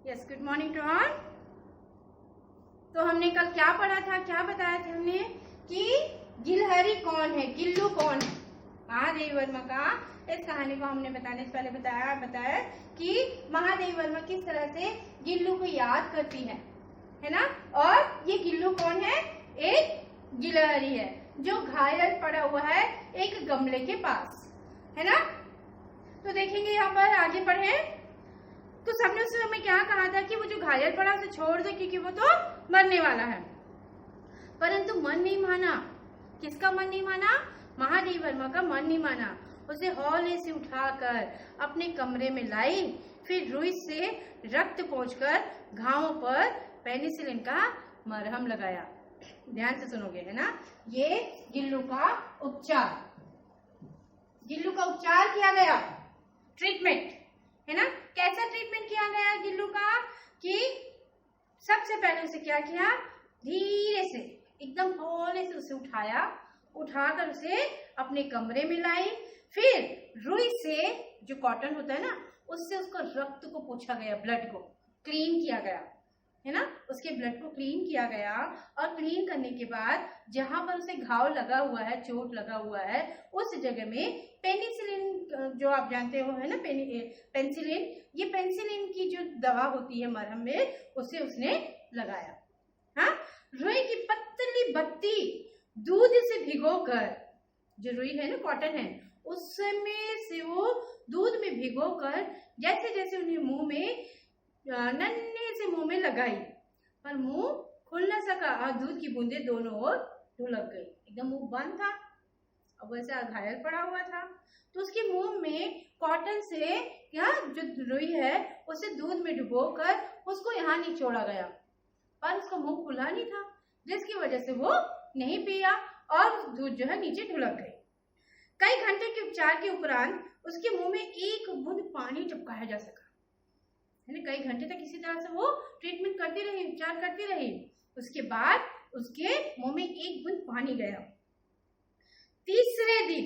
Yes, good morning to all. तो हमने कल क्या पढ़ा था, क्या बताया था हमने कि गिलहरी कौन है, गिल्लू कौन है। महादेवी वर्मा का इस कहानी को हमने बताने से पहले बताया कि महादेवी वर्मा किस तरह से गिल्लू को याद करती है ना। और ये गिल्लू कौन है? एक गिलहरी है जो घायल पड़ा हुआ है एक गमले के पास, है ना। तो देखेंगे यहाँ पर, आगे पढ़े तो सबने उस समय क्या कहा था कि वो जो घायल पड़ा उसे छोड़ दो क्योंकि वो तो मरने वाला है। परंतु मन नहीं माना। किसका मन नहीं माना? महादेवी वर्मा का मन नहीं माना। उसे हौले से उठाकर अपने कमरे में लाई, फिर रुई से रक्त पोंछकर घावों पर पेनिसिलिन का मरहम लगाया। ध्यान से सुनोगे, है ना। ये गिल्लू का उपचार, गिल्लू का उपचार किया गया, ट्रीटमेंट, है ना। कैसा ट्रीटमेंट किया गया गिल्लू का कि सबसे पहले उसे क्या किया, धीरे से एकदम हौले से उसे उठाकर उसे अपने कमरे में लाई, फिर रुई से, जो कॉटन होता है ना, उससे उसको रक्त को पोंछा गया, ब्लड को क्लीन किया गया, है ना। उसके ब्लड को क्लीन किया गया और क्लीन करने के बाद जहां पर उसे घाव लगा हुआ है, चोट लगा हुआ है, उस जगह में पेनिसिलिन, जो आप जानते हो, है ना, पेनिसिलिन, ये पेनिसिलिन की जो दवा होती है मरहम में, उसे उसने लगाया। हाँ, रुई की पतली बत्ती दूध से भिगोकर, जो रुई है ना, कॉटन है, उसमें से वो दूध में भिगोकर जैसे जैसे उन्हें मुंह में, नन्हे से मुंह में लगाई, पर मुंह खुल न सका और दूध की बूंदें दोनों ओर ढुलक गई। एकदम मुंह बंद था, अब वैसे घायल पड़ा हुआ था। तो उसके मुंह में कॉटन से, क्या जो रुई है, उसे दूध में डुबोकर उसको यहाँ निचोड़ा गया, पर उसका मुंह खुला नहीं था, जिसकी वजह से वो नहीं पिया और दूध जो है नीचे ढुलक गई। कई घंटे के उपचार के उपरांत उसके मुंह में एक बूंद पानी टपकाया जा सका, है ना। कई घंटे तक इसी तरह से वो ट्रीटमेंट करती रही, उपचार करती रही। उसके बाद उसके मुंह में एक बूंद पानी गया। तीसरे दिन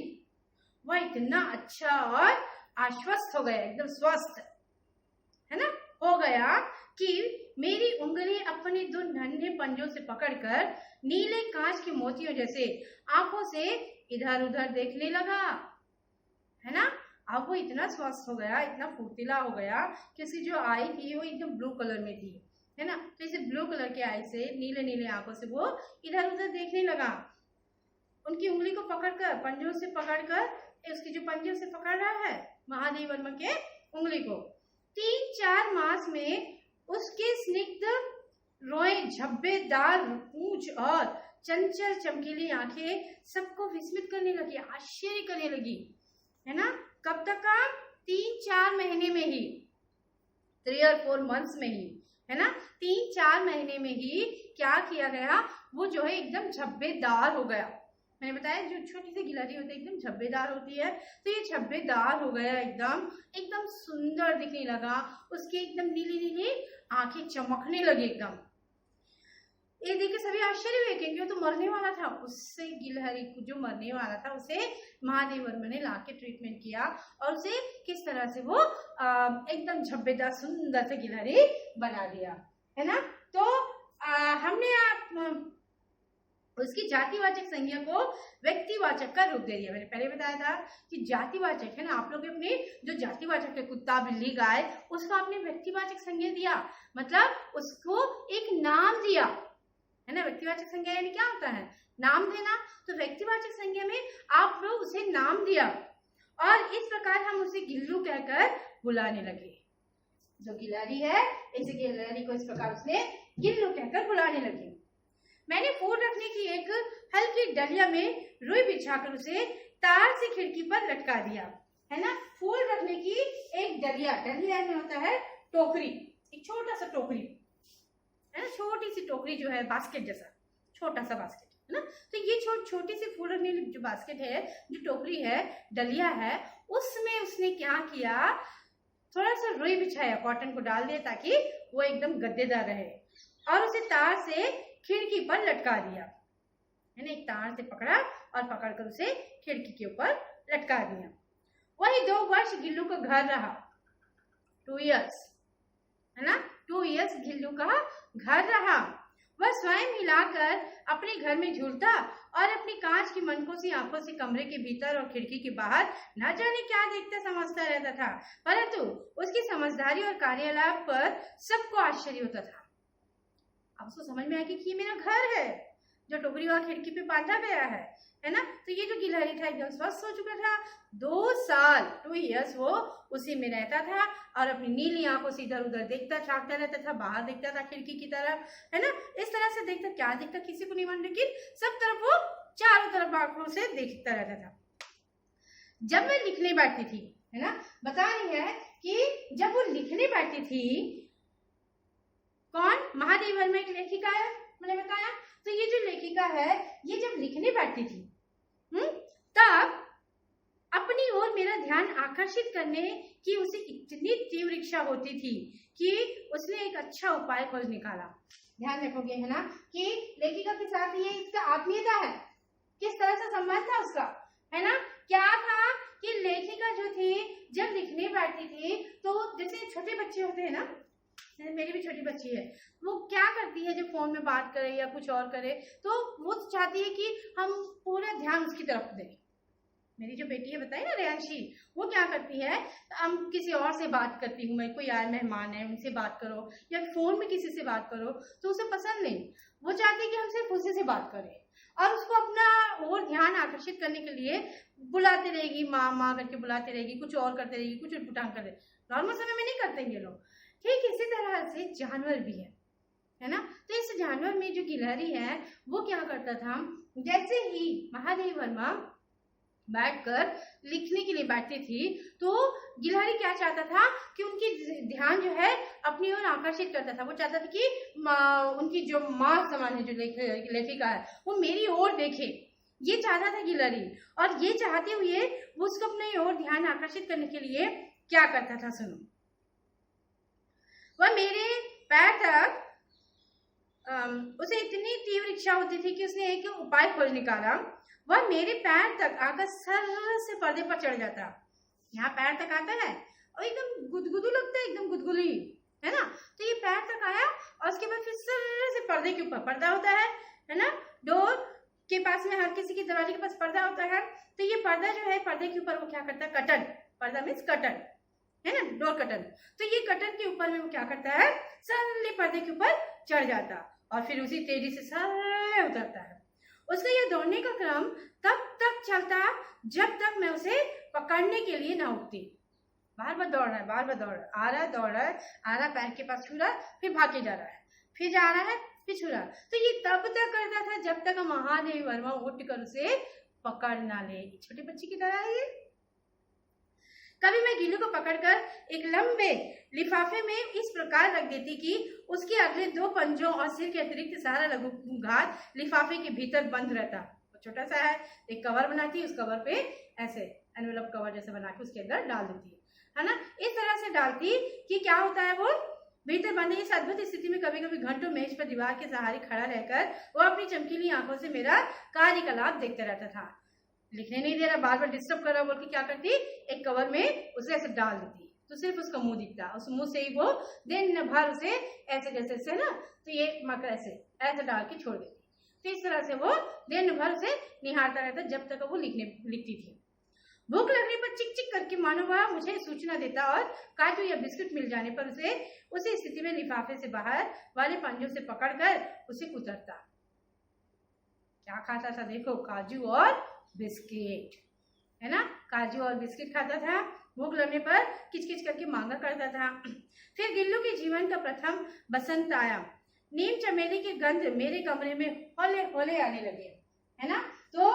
वह इतना अच्छा और आश्वस्त हो गया, एकदम स्वस्थ, है ना, हो गया कि मेरी उंगली अपने दो नन्हे पंजों से पकड़कर नीले कांच के मोतियों जैसे आंखों से इधर उधर देखने लगा, है ना। अब वो इतना स्वस्थ हो गया, इतना फुर्तीला हो गया कि उसकी जो आई थी वो एकदम ब्लू कलर में थी, है ना। तो इसे ब्लू कलर के आई से, नीले नीले आंखों से वो इधर उधर देखने लगा। उनकी उंगली को पकड़कर, पंजों से पकड़कर, उसकी जो पंजों से पकड़ रहा है महादेवी वर्मा के उंगली को, 3-4 मास में उसके स्निग्ध रोए, झब्बेदार पूंछ और चंचल चमकीली आंखें सबको विस्मित करने लगी, आश्चर्य करने लगी, है ना। कब तक का? 3-4 महीने में ही, 3 or 4 months में ही, है ना। 3-4 महीने में ही क्या किया गया, वो जो है एकदम झब्बेदार हो गया। मैंने बताया जो छोटी सी गिलहरी होती है एकदम झब्बेदार होती है, तो ये झब्बेदार हो गया, एकदम सुंदर दिखने लगा। उसके एकदम नीली नीली आंखें चमकने लगी एकदम। ये देख के सभी आश्चर्य हुए क्योंकि वो तो मरने वाला था। उससे गिलहरी को, जो मरने वाला था, उसे महादेवी वर्मा ने लाके ट्रीटमेंट किया और उसे किस तरह से वो एकदम झब्बेदार सुंदर से गिलहरी बना दिया, है ना। तो हमने उसकी जातिवाचक संज्ञा को व्यक्तिवाचक का रूप दे दिया। मैंने पहले बताया था कि जातिवाचक, है ना, आप लोग अपने जो जातिवाचक है, कुत्ता, बिल्ली, गाय, उसको आपने व्यक्तिवाचक संज्ञा दिया, मतलब उसको एक नाम दिया, है ना। व्यक्तिवाचक संज्ञा यानी क्या होता है? नाम देना। तो व्यक्तिवाचक संज्ञा में आप लोग उसे नाम दिया और इस प्रकार हम उसे गिल्लू कहकर बुलाने लगे। जो गिलहरी है, इस गिलहरी को इस प्रकार उसने गिल्लू कहकर बुलाने लगे। मैंने फूल रखने की एक हल्की डलिया में रुई बिछाकर उसे तार से खिड़की पर लटका दिया, है ना। फूल रखने की एक डलिया में होता है टोकरी, एक छोटा सा टोकरी, है ना, छोटी सी टोकरी जो है, बास्केट जैसा, छोटा सा बास्केट, है ना। तो ये छोटी सी फूल रखने की जो बास्केट है, जो टोकरी है, डलिया है, उसमें उसने क्या किया, थोड़ा सा रुई बिछाया, कॉटन को डाल दिया ताकि वो एकदम गद्देदार रहे, और उसे तार से खिड़की पर लटका दिया, है ना। एक तार से पकड़ा और पकड़कर उसे खिड़की के ऊपर लटका दिया। वही 2 वर्ष गिल्लू का घर रहा, 2 years, है ना। 2 इयर्स गिल्लू का घर रहा। वह स्वयं हिलाकर अपने घर में झूलता और अपनी कांच की मनकोसी आंखों से कमरे के भीतर और खिड़की के बाहर न जाने क्या देखता समझता रहता था, परंतु उसकी समझदारी और कार्यकलाप पर सबको आश्चर्य होता था। अब उसको समझ में आया कि ये मेरा घर है जो टोकरी वहां खिड़की पे बांधा गया है ना। तो ये जो गिलहरी था एकदम स्वस्थ हो चुका था। 2 साल 2 इयर्स वो उसी में रहता था और अपनी नीली आंखों से इधर उधर देखता झांकता रहता था, बाहर देखता था खिड़की की तरफ, है ना। इस तरह से देखता, क्या देखता किसी को नहीं मालूम, लेकिन सब तरफ वो चारों तरफ आंखों से देखता रहता था। जब मैं लिखने बैठती थी, है ना, बता रही है कि जब वो लिखने बैठती थी, कौन, महादेवी वर्मा एक लेखिका है, मैंने बताया। तो ये जो लेखिका है ये जब लिखने बैठती थी तब अपनी ओर मेरा ध्यान आकर्षित करने की उसे इतनी तीव्र इच्छा होती थी कि उसने एक अच्छा उपाय खोज निकाला। ध्यान रखोगे, है ना, कि लेखिका के साथ ये इसका आत्मीयता है, किस तरह से संबंध था उसका, है ना। क्या था कि लेखिका जो थी जब लिखने बैठती थी तो जैसे छोटे बच्चे होते हैं ना, मेरी भी छोटी बच्ची है, वो क्या करती है जब फोन में बात करे या कुछ और करे तो वो चाहती है कि हम पूरा ध्यान उसकी तरफ दें। मेरी जो बेटी है बताई ना रेयांशी, वो क्या करती है, हम किसी और से बात करती हूँ, मैं कोई आए मेहमान है उनसे बात करो या फोन में किसी से बात करो तो उसे पसंद नहीं, वो चाहती है कि हम सिर्फ उसी से बात करें और उसको अपना और ध्यान आकर्षित करने के लिए बुलाते रहेगी, माँ माँ करके बुलाते रहेगी, कुछ और करते रहेगी, कुछ उठपटांग कर रहे। नॉर्मल समय में नहीं करते ये लोग। ठीक इसी तरह से जानवर भी है ना। तो इस जानवर में जो गिलहरी है वो क्या करता था, जैसे ही महादेवी वर्मा बैठकर लिखने के लिए बैठती थी तो गिलहरी क्या चाहता था कि उनकी ध्यान जो है अपनी ओर आकर्षित करता था। वो चाहता था कि उनकी जो माँ समान है जो लेखिका है वो मेरी ओर देखे, ये चाहता था गिलहरी। और ये चाहते हुए वो उसको अपने ओर ध्यान आकर्षित करने के लिए क्या करता था, सुनो। वह मेरे पैर तक उसे इतनी तीव्र इच्छा होती थी कि उसने एक उपाय खोज निकाला। वह मेरे पैर तक आकर सर से पर्दे पर चढ़ जाता। यहाँ पैर तक आता है और एकदम गुदगुदू लगता है, एकदम गुदगुदी, है ना। तो ये पैर तक आया और उसके बाद फिर सर से पर्दे के ऊपर, पर्दा होता है ना, डोर के पास में हर किसी की दरवाजे के पास पर्दा होता है। तो ये पर्दा जो है, पर्दे के ऊपर वो क्या करता है, कटन, पर्दा मीन्स कटन, है ना, डोर कटन। तो ये कटन के ऊपर में वो क्या करता है, सरले पर्दे के ऊपर चढ़ जाता और फिर उसी तेजी से सरले उतरता है। उसका यह दौड़ने का क्रम तब तक चलता जब तक मैं उसे पकड़ने के लिए ना उठती। बार बार दौड़ रहा है, बार बार दौड़ रहा है, आ रहा है, दौड़ रहा है, आ रहा है, पैर के पास छू रहा है, फिर भागे जा रहा है, फिर जा रहा है, फिर छू रहा है। तो ये तब तक करता था जब तक महादेवी वर्मा उठकर उसे पकड़ ना ले। छोटी बच्ची की तरह है ये। कभी मैं गिल्लू को पकड़कर एक लंबे लिफाफे में इस प्रकार रख देती कि उसके अगले 2 पंजों और सिर के अतिरिक्त सारा लघुघात लिफाफे के भीतर बंद रहता। छोटा सा है, एक कवर बनाती, उस कवर पे ऐसे एनवेलप कवर जैसे बना के उसके अंदर डाल देती है ना। इस तरह से डालती कि क्या होता है, वो भीतर बंद। इस अद्भुत स्थिति में कभी कभी घंटों मेज पर दीवार के सहारे खड़ा रहकर वो अपनी चमकीली आंखों से मेरा कार्यकलाप देखता रहता था। लिखने नहीं दे रहा, बार बार डिस्टर्ब कर रहा बोल के क्या करती, एक कवर में उसे ऐसे डाल देती तो सिर्फ उसका मुंह दिखता, उस मुंह से ही वो दिन भर उसे ऐसे जैसे ना, तो ये मकर ऐसे डाल के छोड़ देती। तो इस तरह से वो दिन भर उसे निहारता रहता जब तक वो लिखती थी। भूख लगने पर चिक चिक करके मानो वह मुझे सूचना देता और काजू या बिस्कुट मिल जाने पर उसे उसी स्थिति में लिफाफे से बाहर वाले पंजों से पकड़कर उसे कुतरता। क्या खाता था देखो, काजू और बिस्किट, है ना, काजू और बिस्किट खाता था। भूख लगने पर किचकिच करके मांगा करता था। फिर गिल्लू के जीवन का प्रथम बसंत आया। नीम चमेली की गंध मेरे कमरे में हौले हौले आने लगे, है ना। तो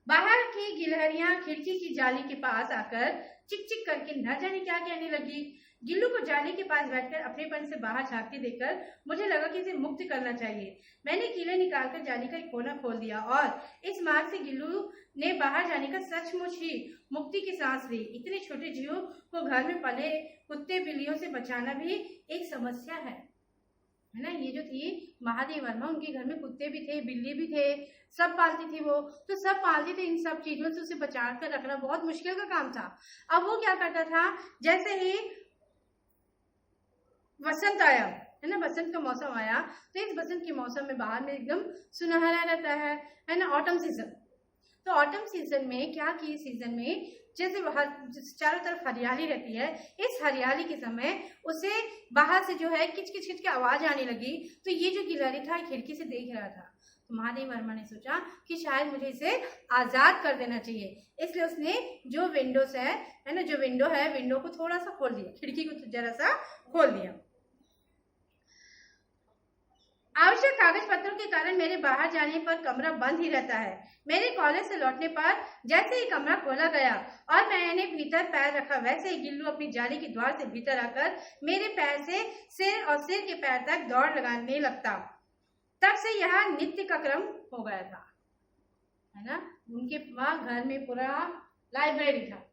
बाहर की गिलहरियां खिड़की की जाली के पास आकर चिक चिक करके न जाने क्या कहने लगी। गिल्लू को जाली के पास बैठकर अपनेपन से बाहर झांकते देखकर मुझे लगा कि इसे मुक्त करना चाहिए। मैंने कीले निकालकर जाली का एक कोना खोल दिया और इस मार्ग से गिल्लू ने बाहर जाने का सचमुच ही मुक्ति की सांस ली। इतने छोटे जीवों को घर में पले कुत्ते बिल्लियों से बचाना भी एक समस्या है ना। ये जो थी महादेवी वर्मा, उनके घर में कुत्ते भी थे, बिल्ली भी थे, सब पालती थी वो, तो सब पालती थी। इन सब चीजों से उसे बचा कर रखना बहुत मुश्किल का काम था। अब वो क्या करता था, जैसे ही वसंत आया है ना, बसंत का मौसम आया, तो इस बसंत के मौसम में बाहर में एकदम सुनहरा रहता है ना, ऑटम सीजन। तो ऑटम सीजन में क्या कि सीजन में जैसे बाहर चारों तरफ हरियाली रहती है, इस हरियाली के समय उसे बाहर से जो है किच किच किच की आवाज आने लगी। तो ये जो गिलहरी था खिड़की से देख रहा था, तो महादेव वर्मा ने सोचा कि शायद मुझे इसे आजाद कर देना चाहिए, इसलिए उसने जो विंडोज है ना, जो विंडो है, विंडो को थोड़ा सा खोल दिया, खिड़की को जरा सा खोल दिया। आवश्यक कागज पत्रों के कारण मेरे बाहर जाने पर कमरा बंद ही रहता है। मेरे कॉलेज से लौटने पर जैसे ही कमरा खोला गया और मैंने भीतर पैर रखा, वैसे ही गिल्लू अपनी जाली के द्वार से भीतर आकर मेरे पैर से सिर और सिर के पैर तक दौड़ लगाने लगता। तब से यह नित्य का क्रम हो गया था, है ना। उनके वहां घर में पूरा लाइब्रेरी था,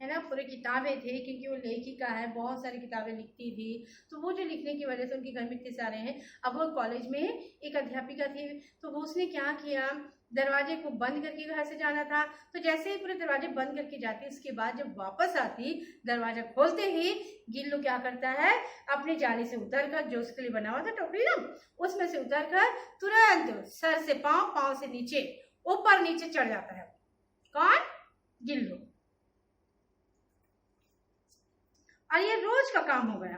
है ना, पूरी किताबें थे, क्योंकि वो लेखिका है, बहुत सारी किताबें लिखती थी। तो वो जो लिखने की वजह से उनके घर में इतने सारे हैं। अब वो कॉलेज में एक अध्यापिका थी, तो वो उसने क्या किया, दरवाजे को बंद करके घर से जाना था। तो जैसे ही पूरे दरवाजे बंद करके जाती, उसके बाद जब वापस आती, दरवाजा खोलते ही गिल्लू क्या करता है, अपनी जाली से उतरकर, जो उसके लिए बना हुआ था टोकरी ना, उसमें से उतरकर तुरंत सर से पांव, पांव से नीचे, ऊपर नीचे चढ़ जाता है। कौन? गिल्लू। और ये रोज का काम हो गया।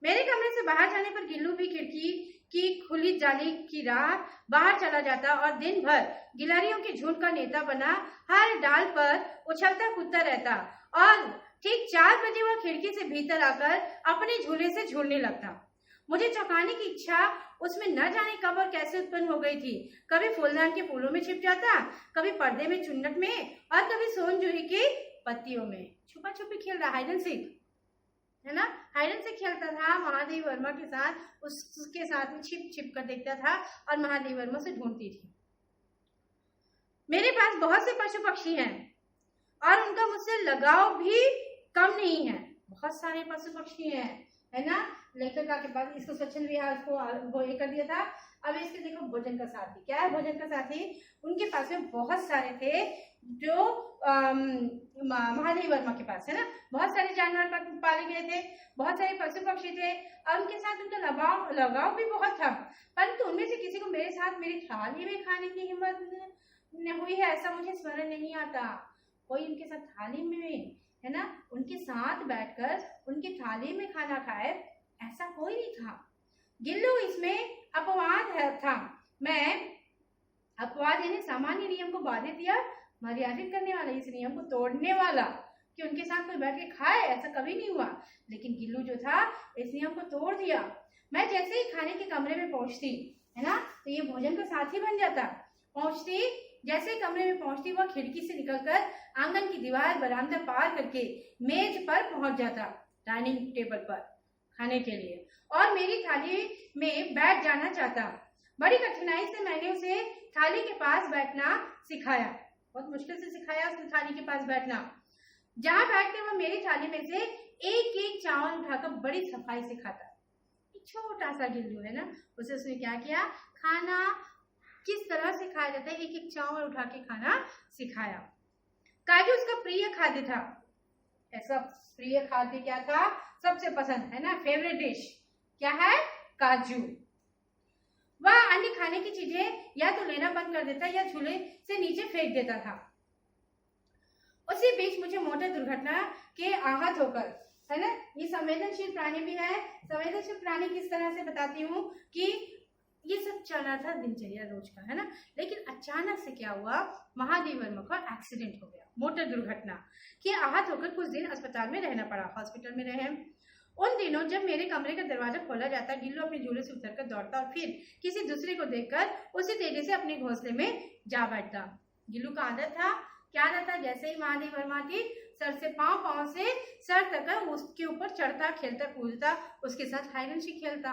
मेरे कमरे से बाहर जाने पर गिल्लू भी खिड़की की खुली जाली की राह बाहर चला जाता और दिन भर गिलहरियों के झुंड का नेता बना हर डाल पर उछलता कूदता रहता। और ठीक 4 बजे वह खिड़की से भीतर आकर अपने झूले से झूलने लगता। मुझे चौंकाने की इच्छा उसमें न जाने कब और कैसे उत्पन्न हो गई थी। कभी फूलदान के फूलों में छिप जाता, कभी पर्दे में चुन्नट में, और कभी सोन जूही की पत्तियों में छुपा छुपी खेल रहा, हाइड एंड सीक, है ना, हाइड एंड सीक खेलता था महादेव वर्मा के साथ। उसके साथ में छिप छिप कर देखता था और महादेव वर्मा से ढूंढती थी। मेरे पास बहुत से पशु पक्षी हैं और उनका मुझसे लगाव भी कम नहीं है। बहुत सारे पशु पक्षी हैं, है ना। लेखिका के पास इसको स्वच्छंद विहार को वो ये कर दिया था। अब इसके देखो भोजन का साथी, क्या है भोजन का साथी? उनके पास में बहुत सारे थे, जो महादेव वर्मा के पास, है ना, बहुत सारे जानवर पाले गए थे, बहुत सारे पशु पक्षी थे और उनके साथ उनका लगाव भी बहुत था। परंतु उनमें से किसी को मेरे साथ मेरी थाली में खाने की हिम्मत हुई है, ऐसा मुझे स्मरण नहीं आता। कोई उनके साथ थाली में, है ना, उनके साथ बैठकर उनकी थाली में खाना खाए, ऐसा कोई नहीं था। गिल्लू इसमें अपवाद था। मैं अपवाद यानी सामान्य नियम को बाधित या मर्यादित करने वाला, इस नियम को तोड़ने वाला, कि उनके साथ कोई बैठ के खाए, ऐसा कभी नहीं हुआ। लेकिन गिल्लू जो था इस नियम को तोड़ दिया। मैं जैसे ही खाने के कमरे में पहुंचती, है ना, तो ये भोजन का साथी बन जाता। पहुंचती, जैसे ही कमरे में पहुंचती, वह खिड़की से निकलकर आंगन की दीवार, बरामदा पार करके मेज पर पहुंच जाता, डाइनिंग टेबल पर खाने के लिए, और मेरी थाली में बैठ जाना चाहता। बड़ी कठिनाई से मैंने उसे थाली के पास बैठना सिखाया, बहुत मुश्किल से सिखाया उसने थाली के पास बैठना, जहां बैठकर वह मेरी थाली में से एक एक चावल उठाकर बड़ी सफाई से खाता। छोटा सा गिल्लू है ना, उसे उसने क्या किया, खाना किस तरह से खाया जाता है, एक एक चावल उठा के खाना सिखाया। काजू उसका प्रिय खाद्य था। ऐसा प्रिय खाद्य क्या था? सबसे पसंद, है ना, फेवरेट डिश क्या है? काजू। वह अन्य खाने की चीजें या तो लेना बंद कर देता या झूले से नीचे फेंक देता था। उसी बीच मुझे मोटर दुर्घटना के आहत होकर, है ना, ये संवेदनशील प्राणी भी है। संवेदनशील प्राणी किस तरह से बताती हूँ कि ये सब चल रहा था दिनचर्या रोज का, है ना, लेकिन अचानक से क्या हुआ, महादेव वर्मा का एक्सीडेंट हो गया, मोटर दुर्घटना के आहत होकर कुछ दिन अस्पताल में रहना पड़ा, हॉस्पिटल में रहे। उन दिनों जब मेरे कमरे का दरवाजा खोला जाता, गिल्लू अपने झूले से उतरकर दौड़ता और फिर किसी दूसरे को देखकर उसी तेजी से अपने घोंसले में जा बैठता। गिल्लू का आदत था, क्या आदत था, जैसे ही महादेव वर्मा की सर से पांव, पांव से सर तक उसके ऊपर चढ़ता, खेलता, कूदता, उसके साथ हाइड एंड सीक खेलता,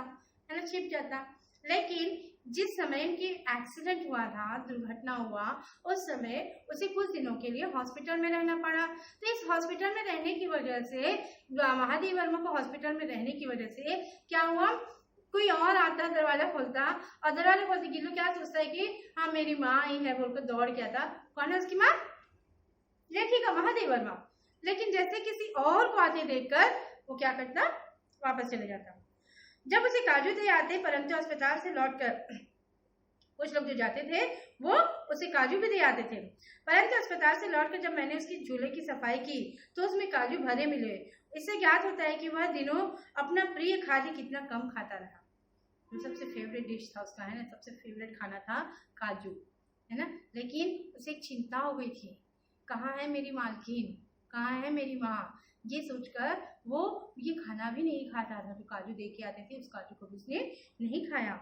है ना, छिप जाता। लेकिन जिस समय उनकी एक्सीडेंट हुआ था, दुर्घटना हुआ, उस समय उसे कुछ दिनों के लिए हॉस्पिटल में रहना पड़ा। तो इस हॉस्पिटल में रहने की वजह से, महादेव वर्मा को हॉस्पिटल में रहने की वजह से क्या हुआ, कोई और आता, दरवाजा खोलता, और दरवाजा खोलते गिल्लू क्या सोचता है कि हाँ मेरी माँ आई है, बोलकर दौड़ के आता। कौन है उसकी माँ? लेखिका, महादेव वर्मा। लेकिन जैसे किसी और को आते देखकर वो क्या करता, वापस चले जाता। जब उसे काजू दे आते, परंतु अस्पताल से लौटकर कुछ लोग जो जाते थे वो उसे काजू भी दे आते थे, परंतु अस्पताल से लौटकर जब मैंने उसकी झूले की सफाई की तो उसमें काजू भरे मिले। इससे ज्ञात होता है कि वह दिनों अपना प्रिय खाद्य कितना कम खाता रहा। जो सबसे फेवरेट डिश था उसका, है ना, सबसे फेवरेट खाना था काजू, है ना। लेकिन उसे एक चिंता हो गई थी, कहाँ है मेरी मालकिन, कहाँ है मेरी माँ। ये सोचकर वो ये खाना भी नहीं खाता था जो काजू दे के आते थे, उस काजू को भी उसने नहीं खाया।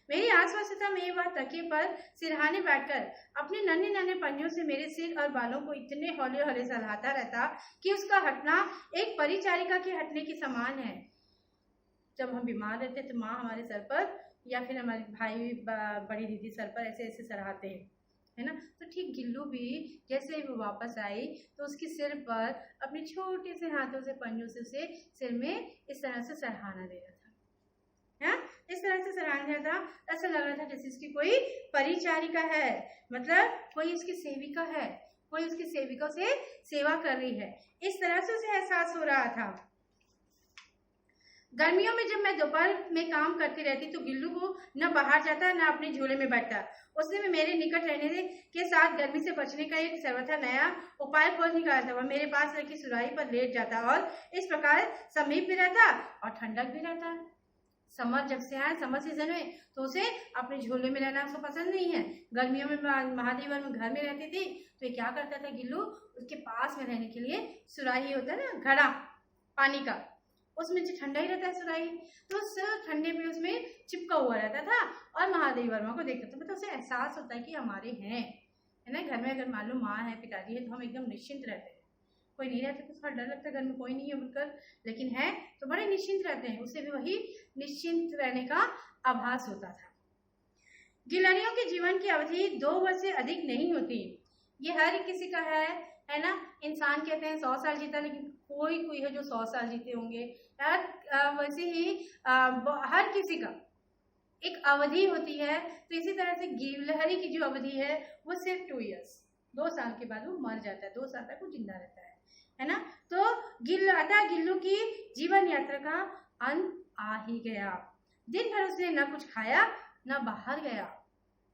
मेरी आश्वस्तता में वह तकिए पर सिरहाने बैठकर अपने नन्हे नन्हे पंजों से मेरे सिर और बालों को इतने हौले हौले सहलाता रहता कि उसका हटना एक परिचारिका के हटने के समान है। जब हम बीमार रहते तो माँ हमारे सर पर या फिर हमारे भाई बड़ी दीदी सर पर ऐसे ऐसे सरहाते हैं, है ना। तो ठीक गिल्लू भी जैसे ही वो वापस आई तो उसके सिर पर अपने छोटे से हाथों से पंजों से उसे सिर में इस तरह से सरहाना दे रहा था, है, इस तरह से सरहाना दे रहा था। ऐसा लग रहा था जैसे इसकी कोई परिचारिका है, मतलब कोई उसकी सेविका है, कोई उसकी सेविका से सेवा कर रही है, इस तरह से उसे एहसास हो रहा था। गर्मियों में जब मैं दोपहर में काम करती रहती तो गिल्लू को न बाहर जाता न अपने झूले में बैठता। उसने मेरे निकट रहने के साथ गर्मी से बचने का एक सर्वथा नया उपाय खोज निकाला था। वह मेरे पास रखी सुराही पर लेट जाता और इस प्रकार समीप भी रहता और ठंडक भी रहता। समर जब से आया, समर सीजन में, तो उसे अपने झूले में रहना उसको पसंद नहीं है। गर्मियों में महादेवर में घर में रहती थी तो ये क्या करता था गिल्लू, उसके पास में रहने के लिए सुराही होता है ना, घड़ा पानी का, उसमें जो ठंडा ही रहता है सुराही, तो उस ठंडे में उसमें चिपका हुआ रहता था और महादेव वर्मा को देखता था। मतलब उसे एहसास होता है कि हमारे हैं, है ना। घर में अगर मान लो माँ है, पिताजी है, तो हम एकदम निश्चिंत रहते हैं। कोई नहीं रहता तो थोड़ा डर लगता है, घर में कोई नहीं है बोलकर, लेकिन है तो बड़े निश्चिंत रहते हैं। उसे भी वही निश्चिंत रहने का आभास होता था। गिलहरियों के जीवन की अवधि 2 वर्ष से अधिक नहीं होती। ये हर किसी का है ना। इंसान कहते हैं 100 साल जीता, लेकिन कोई है जो 100 साल जीते होंगे। वैसे ही हर किसी का एक अवधि होती है। तो इसी तरह से गिलहरी की जो अवधि है वो सिर्फ 2 इयर्स, 2 साल के बाद वो मर जाता है, 2 साल तक वो जिंदा रहता है ना। तो गिल्लू की जीवन यात्रा का अंत आ ही गया। दिन भर उसने न कुछ खाया न बाहर गया।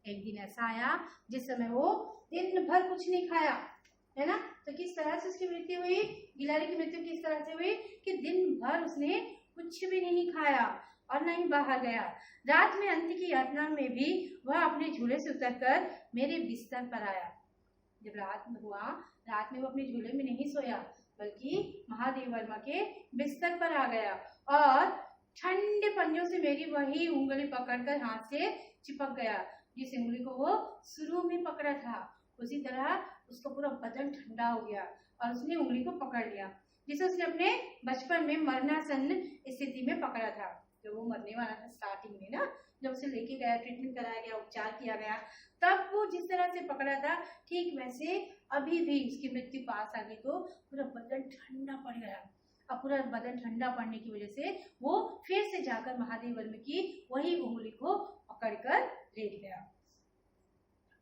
एक दिन ऐसा आया जिस समय वो दिन भर कुछ नहीं खाया, है ना। तो किस तरह से उसकी मृत्यु हुई, गिलहरी की मृत्यु किस तरह से हुई कि दिन भर उसने कुछ भी नहीं खाया और न ही बाहर गया। रात में अंत की यातना में भी वह अपने झूले से उतरकर मेरे बिस्तर पर आया। जब रात में हुआ, रात में वो अपने झूले में नहीं सोया बल्कि महादेव वर्मा के बिस्तर पर आ गया और ठंडे पंजों से मेरी वही उंगली पकड़कर हाथ से चिपक गया। जिस उंगली को वो शुरू में पकड़ा था उसी तरह उसका पूरा बदन ठंडा हो गया और उसने उंगली को पकड़ लिया, जिसे उसने अपने बचपन में मरणासन स्थिति में पकड़ा था। जब वो मरने वाला था स्टार्टिंग में ना, जब उसे लेके गया, ट्रीटमेंट कराया गया, उपचार किया गया, तब वो जिस तरह से पकड़ा था ठीक वैसे अभी भी उसकी मृत्यु पास आ गई तो पूरा बदन ठंडा पड़ गया। अब पूरा बदन ठंडा पड़ने की वजह से वो फिर से जाकर महादेव वर्मा की वही उंगली को पकड़कर लेट गया।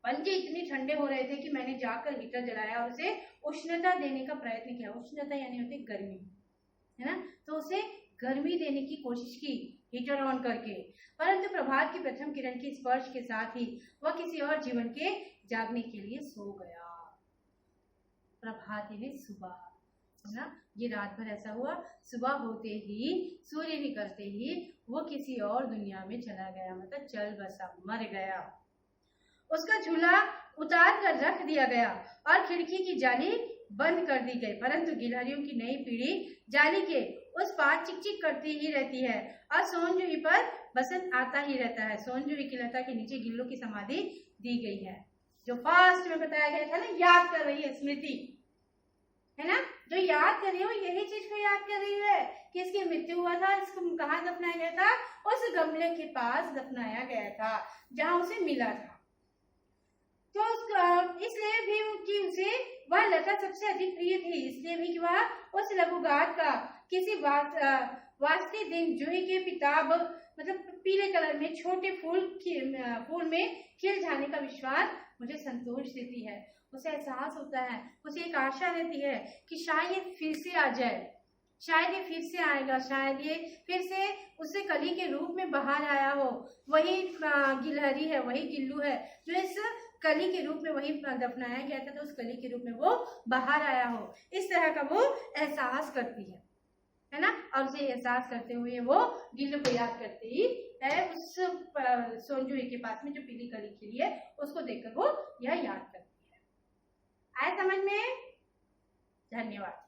पंजे इतने ठंडे हो रहे थे कि मैंने जाकर हीटर जलाया और उसे उष्णता देने का प्रयत्न किया। उष्णता यानी होती है गर्मी, है ना। तो उसे गर्मी देने की कोशिश की हीटर ऑन करके, परंतु प्रभात की प्रथम किरण के स्पर्श के साथ ही वह किसी और जीवन के जागने के लिए सो गया। प्रभात यानी सुबह, है ना। ये रात भर ऐसा हुआ, सुबह होते ही, सूर्य निकलते ही वो किसी और दुनिया में चला गया, मतलब चल बसा, मर गया। उसका झूला उतार कर रख दिया गया और खिड़की की जाली बंद कर दी गई, परंतु गिलहरियों की नई पीढ़ी जाली के उस पार चिकचिक करती ही रहती है और सोनजूही पर बसंत आता ही रहता है। सोनजूही की लता के नीचे गिल्लू की समाधि दी गई है, जो फर्स्ट में बताया गया था ना, याद कर रही है स्मृति, है ना। जो याद कर रही है वो यही चीज को याद कर रही है कि इसकी मृत्यु हुआ था, इसको कहाँ दफनाया गया था, उस गमले के पास दफनाया गया था जहाँ उसे मिला था। तो इसलिए भी कि उसे वह लता सबसे अधिक प्रिय थी, इसलिए भी कि वह उस लघुगात का किसी वास्ते दिन जूही के पिताब, मतलब पीले कलर में छोटे फूल में खिल जाने का विश्वास मुझे संतोष देती है। उसे एहसास होता है, उसे एक आशा रहती है कि शायद फिर से आ जाए, शायद ये फिर से आएगा, शायद ये फिर से उसे कली के रूप में बाहर आया हो। वही गिलहरी है, वही गिल्लू है जो इस कली के रूप में वही दफनाया गया था, तो उस कली के रूप में वो बाहर आया हो। इस तरह का वो एहसास करती है ना। और उसे एहसास करते हुए वो गिल्लू को याद करते ही है उस सोनजूही के पास में जो पीली कली खिली है उसको देखकर वो यह याद करती है। आया समझ में? धन्यवाद।